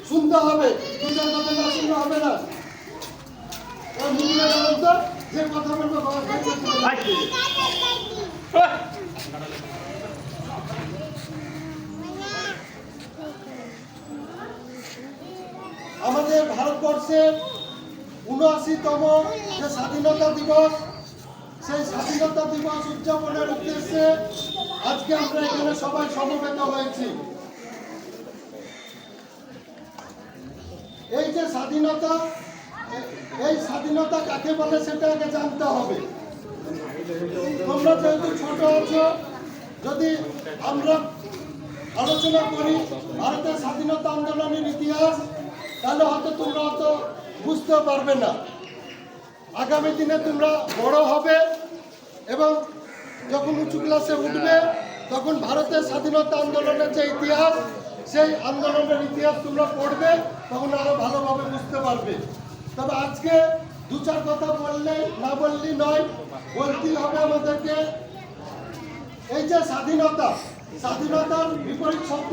শুনতে হবে, দু চার কথা না শুনলে হবে না। যে কথা বলবো আমাদের ভারতবর্ষের ৭৯তম যে স্বাধীনতা দিবস, সেই স্বাধীনতা দিবস উদযাপনের উদ্দেশ্যে আজকে আমরা এখানে সবাই সমবেত হয়েছি। এই যে স্বাধীনতা, এই স্বাধীনতা কাকে বলে সেটা আগে জানতে হবে। তোমরা যেহেতু ছোট আছো, যদি আমরা আলোচনা করি ভারতের স্বাধীনতা আন্দোলনের ইতিহাস, তাহলে হয়তো তোমরা অত বুঝতে পারবে না। আগামী দিনে তোমরা বড় হবে এবং যখন উঁচু ক্লাসে উঠবে, তখন ভারতের স্বাধীনতা আন্দোলনের যে ইতিহাস, সেই আন্দোলনের ইতিহাস তোমরা পড়বে, তখন আরো ভালোভাবে বুঝতে পারবে। তবে আজকে দু চার কথা বললে না বললেই নয়, বলতেই হবে আমাদেরকে। এই যে স্বাধীনতা, স্বাধীনতার বিপরীত শব্দ